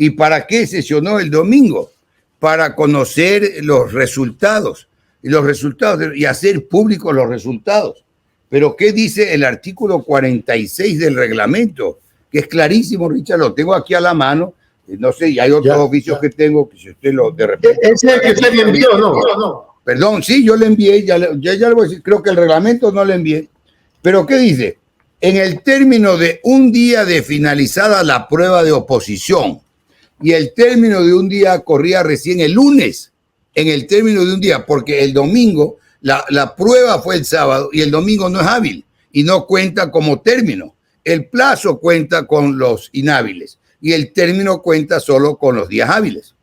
¿Y para qué sesionó el domingo? Para conocer los resultados y hacer públicos los resultados. Pero ¿qué dice el artículo 46 del reglamento? Que es clarísimo, Richard, lo tengo aquí a la mano. No sé, y hay otros oficios que tengo, que si usted lo de repente... ¿Es el que usted me envió, no? Perdón, sí, yo le envié, ya le voy a decir, creo que el reglamento no le envié. Pero ¿qué dice? En el término de un día de finalizada la prueba de oposición, y el término de un día corría recién el lunes, en el término de un día, porque el domingo, la prueba fue el sábado y el domingo no es hábil y no cuenta como término. El plazo cuenta con los inhábiles y el término cuenta solo con los días hábiles.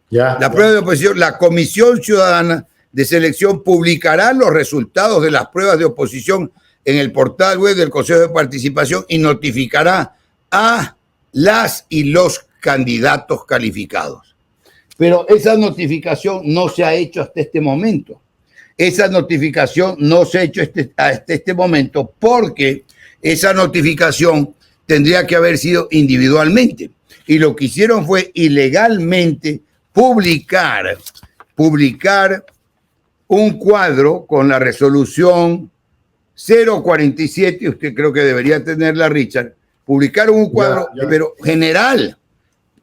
La prueba de oposición, la Comisión Ciudadana de Selección publicará los resultados de las pruebas de oposición en el portal web del Consejo de Participación y notificará a las y los candidatos calificados. Pero esa notificación no se ha hecho hasta este momento. Esa notificación no se ha hecho hasta este momento porque esa notificación tendría que haber sido individualmente. Y lo que hicieron fue ilegalmente publicar un cuadro con la resolución 047, usted creo que debería tenerla, Richard, publicaron un cuadro, pero general,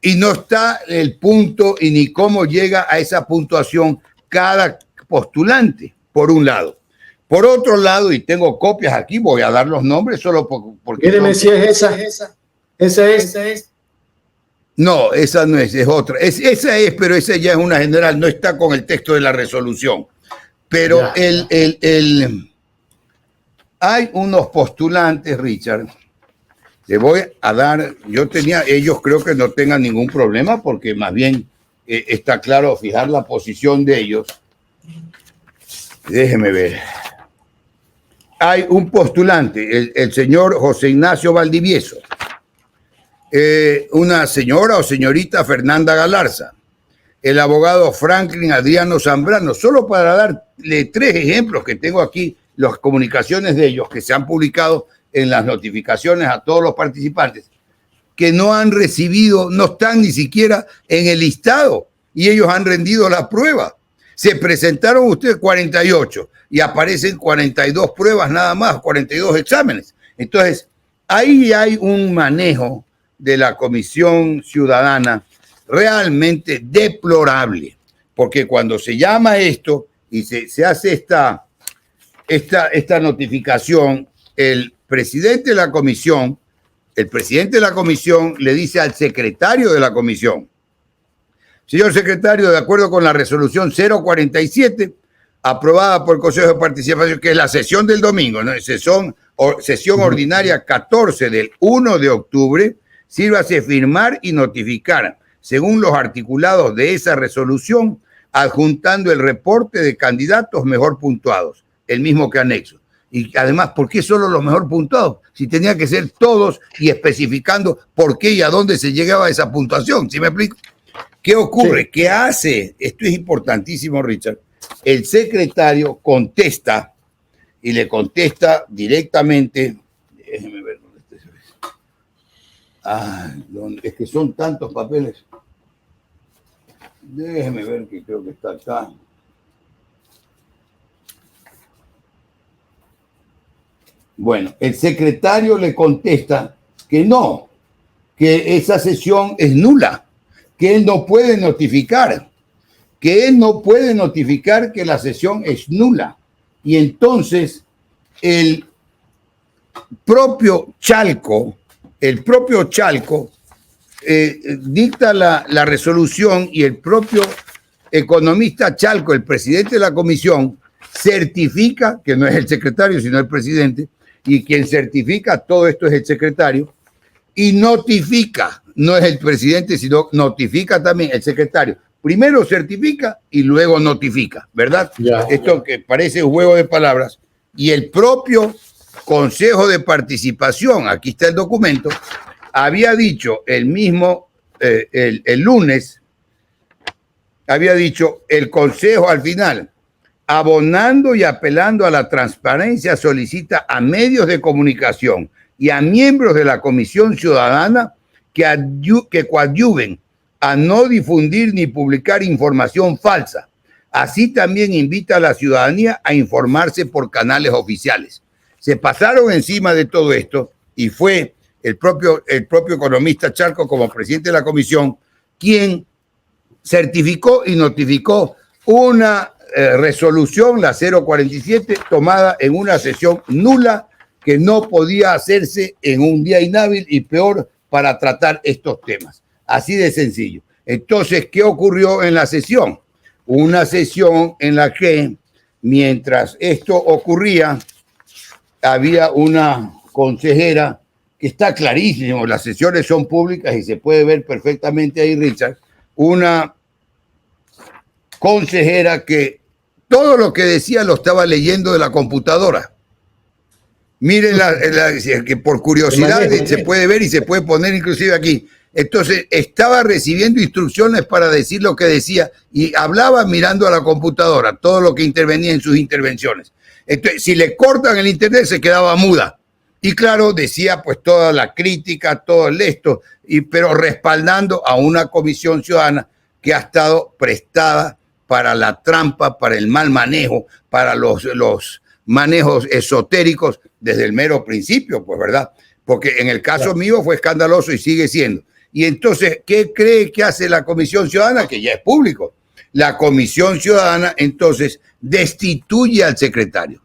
y no está el punto y ni cómo llega a esa puntuación cada postulante, por un lado. Por otro lado, y tengo copias aquí, voy a dar los nombres solo porque... Míreme si es esa. Esa es. No, esa no es otra. Esa es, pero esa ya es una general, no está con el texto de la resolución. Pero hay unos postulantes, Richard, le voy a dar, ellos creo que no tengan ningún problema porque más bien está claro fijar la posición de ellos. Déjeme ver. Hay un postulante, el señor José Ignacio Valdivieso, una señora o señorita Fernanda Galarza, el abogado Franklin Adriano Zambrano, solo para darle 3 ejemplos que tengo aquí, las comunicaciones de ellos que se han publicado en las notificaciones a todos los participantes, que no han recibido, no están ni siquiera en el listado y ellos han rendido la prueba. Se presentaron ustedes 48 y aparecen 42 pruebas nada más, 42 exámenes. Entonces, ahí hay un manejo de la Comisión Ciudadana realmente deplorable, porque cuando se llama esto y se hace esta notificación, el presidente de la comisión le dice al secretario de la comisión: señor secretario, de acuerdo con la resolución 047, aprobada por el Consejo de Participación, que es la sesión del domingo, ¿no? Sesión ordinaria 14 del 1 de octubre, sírvase firmar y notificar, según los articulados de esa resolución, adjuntando el reporte de candidatos mejor puntuados, el mismo que anexo. Y además, ¿por qué solo los mejor puntuados? Si tenía que ser todos y especificando por qué y a dónde se llegaba a esa puntuación. ¿Sí me explico? ¿Qué ocurre? Sí. ¿Qué hace? Esto es importantísimo, Richard. El secretario contesta y le contesta directamente. Déjeme ver dónde está. Es que son tantos papeles. Déjeme ver que creo que está acá. Bueno, el secretario le contesta que no, que esa sesión es nula, que él no puede notificar, que la sesión es nula. Y entonces el propio Chalco dicta la resolución y el propio economista Chalco, el presidente de la comisión, certifica, que no es el secretario sino el presidente, y quien certifica todo esto es el secretario, y notifica, no es el presidente, sino notifica también el secretario. Primero certifica y luego notifica, ¿verdad? Esto que parece un juego de palabras. Y el propio Consejo de Participación, aquí está el documento, había dicho el mismo, el lunes, había dicho el Consejo al final, abonando y apelando a la transparencia, solicita a medios de comunicación y a miembros de la Comisión Ciudadana que coadyuven a no difundir ni publicar información falsa. Así también invita a la ciudadanía a informarse por canales oficiales. Se pasaron encima de todo esto y fue el propio economista Charco, como presidente de la comisión, quien certificó y notificó una resolución, la 047, tomada en una sesión nula que no podía hacerse en un día inhábil y peor para tratar estos temas. Así de sencillo. Entonces, ¿qué ocurrió en la sesión? Una sesión en la que, mientras esto ocurría, había una consejera que está clarísimo, las sesiones son públicas y se puede ver perfectamente ahí, Richard, una consejera que todo lo que decía lo estaba leyendo de la computadora. Miren, que por curiosidad se puede ver y se puede poner inclusive aquí. Entonces, estaba recibiendo instrucciones para decir lo que decía y hablaba mirando a la computadora, todo lo que intervenía en sus intervenciones. Entonces, si le cortan el internet, se quedaba muda. Y claro, decía pues toda la crítica, todo esto, pero respaldando a una comisión ciudadana que ha estado prestada para la trampa, para el mal manejo, para los manejos esotéricos desde el mero principio, pues, ¿verdad? Porque en el caso mío fue escandaloso y sigue siendo. Y entonces, ¿qué cree que hace la Comisión Ciudadana? Que ya es público. La Comisión Ciudadana, entonces, destituye al secretario.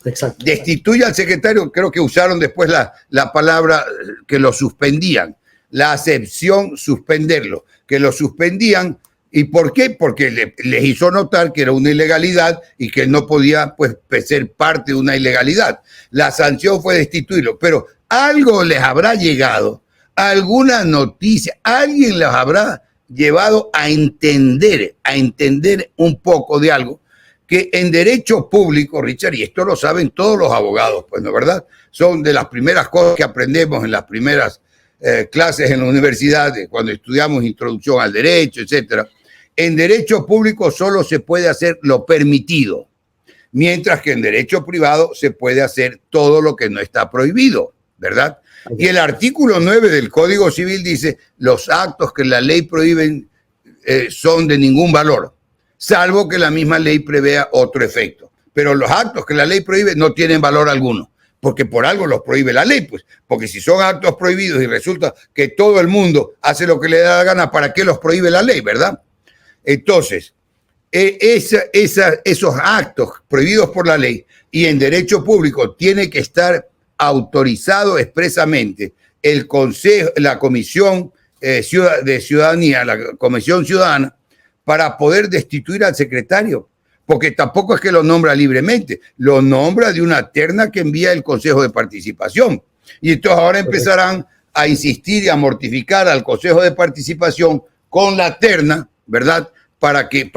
Exacto. Destituye al secretario, creo que usaron después la palabra que lo suspendían. La acepción, suspenderlo. Que lo suspendían. ¿Y por qué? Porque les hizo notar que era una ilegalidad y que él no podía pues, ser parte de una ilegalidad. La sanción fue destituirlo. Pero algo les habrá llegado, alguna noticia, alguien los habrá llevado a entender un poco de algo que en derecho público, Richard, y esto lo saben todos los abogados, pues, ¿no es verdad? Son de las primeras cosas que aprendemos en las primeras clases en la universidad, cuando estudiamos introducción al derecho, etcétera. En derecho público solo se puede hacer lo permitido, mientras que en derecho privado se puede hacer todo lo que no está prohibido, ¿verdad? Y el artículo 9 del Código Civil dice, los actos que la ley prohíben son de ningún valor, salvo que la misma ley prevea otro efecto. Pero los actos que la ley prohíbe no tienen valor alguno, porque por algo los prohíbe la ley, pues, porque si son actos prohibidos y resulta que todo el mundo hace lo que le da la gana, ¿para qué los prohíbe la ley, verdad? Entonces, esos actos prohibidos por la ley y en derecho público tiene que estar autorizado expresamente el Consejo, la Comisión de Ciudadanía, la Comisión Ciudadana, para poder destituir al secretario, porque tampoco es que lo nombra libremente, lo nombra de una terna que envía el Consejo de Participación. Y entonces ahora empezarán a insistir y a mortificar al Consejo de Participación con la terna, ¿verdad? Para que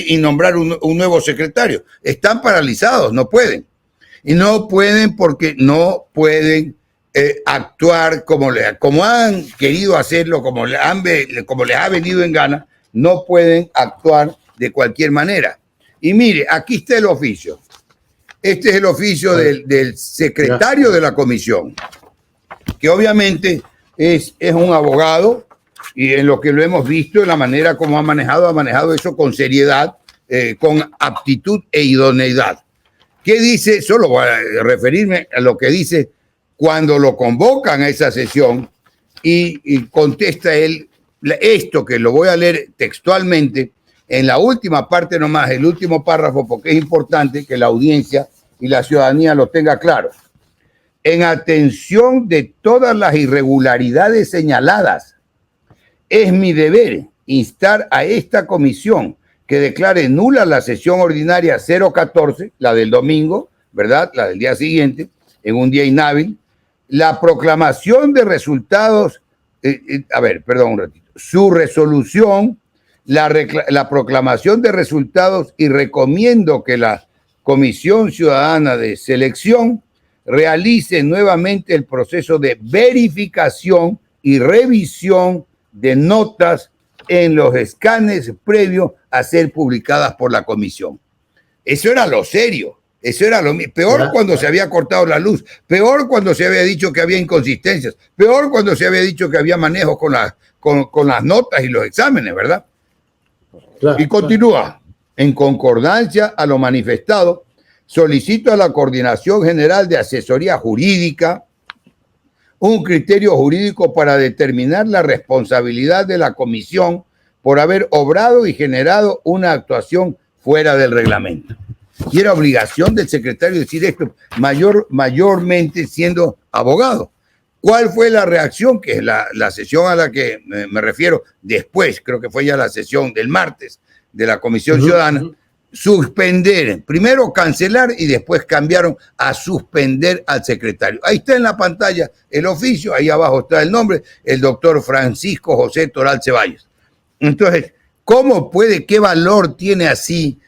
y nombrar un nuevo secretario. Están paralizados, no pueden. Y no pueden porque no pueden actuar como han querido hacerlo, como les ha venido en gana, no pueden actuar de cualquier manera. Y mire, aquí está el oficio. Este es el oficio del secretario de la comisión, que obviamente es un abogado, y en lo que lo hemos visto, en la manera como ha manejado eso con seriedad, con aptitud e idoneidad. ¿Qué dice? Solo voy a referirme a lo que dice cuando lo convocan a esa sesión y contesta él esto, que lo voy a leer textualmente en la última parte nomás, el último párrafo, porque es importante que la audiencia y la ciudadanía lo tenga claro. En atención de todas las irregularidades señaladas, es mi deber instar a esta comisión que declare nula la sesión ordinaria 014, la del domingo, ¿verdad? La del día siguiente, en un día inhábil, la proclamación de resultados, un ratito, su resolución, la proclamación de resultados y recomiendo que la Comisión Ciudadana de Selección realice nuevamente el proceso de verificación y revisión de notas en los escanes previos a ser publicadas por la comisión. Eso era lo serio. Eso era lo mismo. Peor cuando se había cortado la luz, peor cuando se había dicho que había inconsistencias, peor cuando se había dicho que había manejo con las notas y los exámenes, ¿verdad? Y continúa. En concordancia a lo manifestado, solicito a la Coordinación General de Asesoría Jurídica un criterio jurídico para determinar la responsabilidad de la comisión por haber obrado y generado una actuación fuera del reglamento. Y era obligación del secretario decir esto, mayormente siendo abogado. ¿Cuál fue la reacción? Que es la sesión a la que me refiero después, creo que fue ya la sesión del martes de la Comisión Ciudadana, suspender, primero cancelar y después cambiaron a suspender al secretario. Ahí está en la pantalla el oficio, ahí abajo está el nombre, el doctor Francisco José Toral Ceballos. Entonces, ¿cómo puede, qué valor tiene así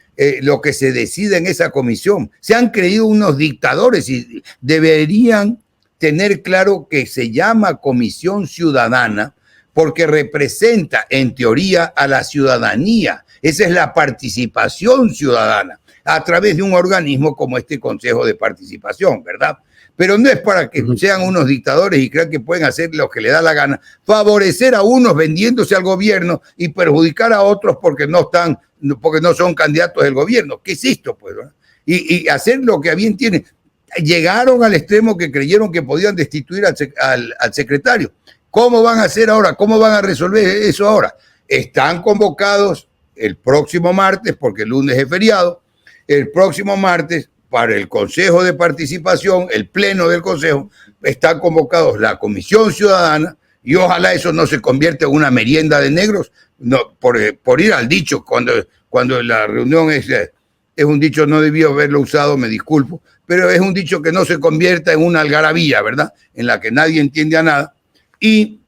lo que se decide en esa comisión? Se han creído unos dictadores y deberían tener claro que se llama Comisión Ciudadana porque representa en teoría a la ciudadanía. Esa es la participación ciudadana a través de un organismo como este Consejo de Participación, ¿verdad? Pero no es para que sean unos dictadores y crean que pueden hacer lo que les da la gana, favorecer a unos vendiéndose al gobierno y perjudicar a otros porque no son candidatos del gobierno. ¿Qué es esto, pues? ¿No? Y hacer lo que a bien tienen. Llegaron al extremo que creyeron que podían destituir al secretario. ¿Cómo van a hacer ahora? ¿Cómo van a resolver eso ahora? Están convocados el próximo martes, porque el lunes es feriado, el próximo martes para el Consejo de Participación, el Pleno del Consejo, están convocados la Comisión Ciudadana y ojalá eso no se convierta en una merienda de negros, no, por ir al dicho, cuando la reunión es un dicho, no debí haberlo usado, me disculpo, pero es un dicho que no se convierta en una algarabía, ¿verdad? En la que nadie entiende a nada y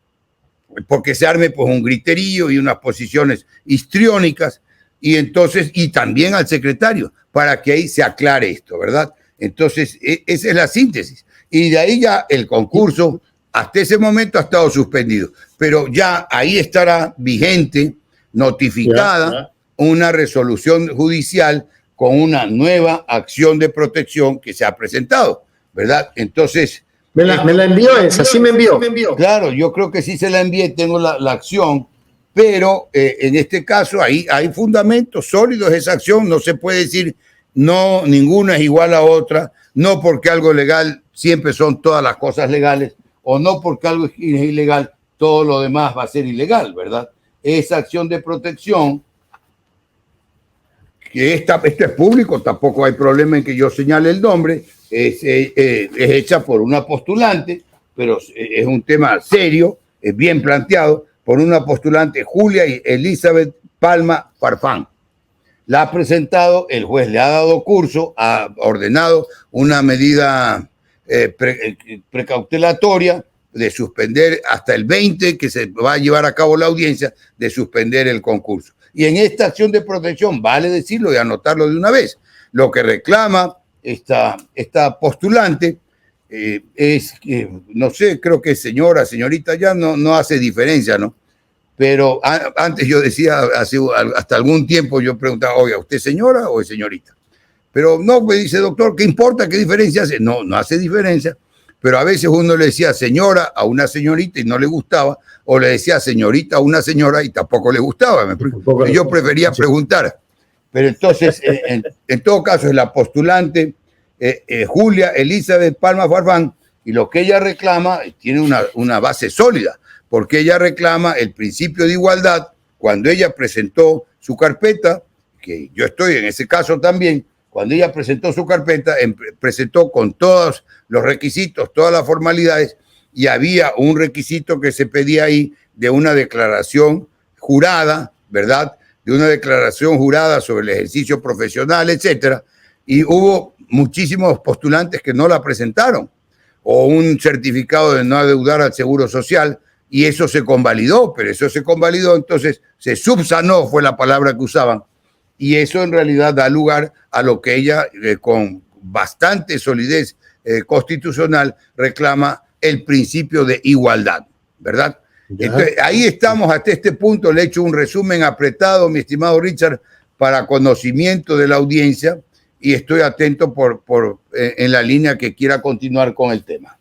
porque se arme pues un griterío y unas posiciones histriónicas y también al secretario para que ahí se aclare esto, ¿verdad? Entonces, esa es la síntesis. Y de ahí ya el concurso hasta ese momento ha estado suspendido, pero ya ahí estará vigente, notificada una resolución judicial con una nueva acción de protección que se ha presentado, ¿verdad? Entonces, me la envió esa, sí me envió. Claro, yo creo que sí se la envié, tengo la acción, pero en este caso hay fundamentos sólidos de esa acción, no se puede decir no, ninguna es igual a otra, no porque algo legal siempre son todas las cosas legales, o no porque algo es ilegal, todo lo demás va a ser ilegal, ¿verdad? Esa acción de protección, que esto es público, tampoco hay problema en que yo señale el nombre, es hecha por una postulante, pero es un tema serio, es bien planteado, por una postulante Julia Elizabeth Palma Farfán. La ha presentado, el juez le ha dado curso, ha ordenado una medida precautelatoria de suspender hasta el 20, que se va a llevar a cabo la audiencia, de suspender el concurso. Y en esta acción de protección, vale decirlo y anotarlo de una vez, lo que reclama esta postulante es que, no sé, creo que señora, señorita, ya no hace diferencia, ¿no? Pero antes yo decía, hasta algún tiempo yo preguntaba, oiga, ¿usted es señora o es señorita? Pero no, me dice, doctor, ¿qué importa? ¿Qué diferencia hace? No hace diferencia, pero a veces uno le decía señora a una señorita y no le gustaba, o le decía señorita a una señora y tampoco le gustaba. Yo prefería preguntar. Pero entonces, en todo caso, es la postulante Julia Elizabeth Palma Farfán, y lo que ella reclama tiene una base sólida, porque ella reclama el principio de igualdad cuando ella presentó su carpeta, que yo estoy en ese caso también. Cuando ella presentó su carpeta, presentó con todos los requisitos, todas las formalidades, y había un requisito que se pedía ahí de una declaración jurada, ¿verdad? De una declaración jurada sobre el ejercicio profesional, etcétera, y hubo muchísimos postulantes que no la presentaron, o un certificado de no adeudar al Seguro Social, y eso se convalidó, pero eso se convalidó, entonces se subsanó, fue la palabra que usaban, y eso en realidad da lugar a lo que ella, con bastante solidez constitucional, reclama el principio de igualdad, ¿verdad? Entonces, ahí estamos hasta este punto. Le he hecho un resumen apretado, mi estimado Richard, para conocimiento de la audiencia. y estoy atento en la línea que quiera continuar con el tema.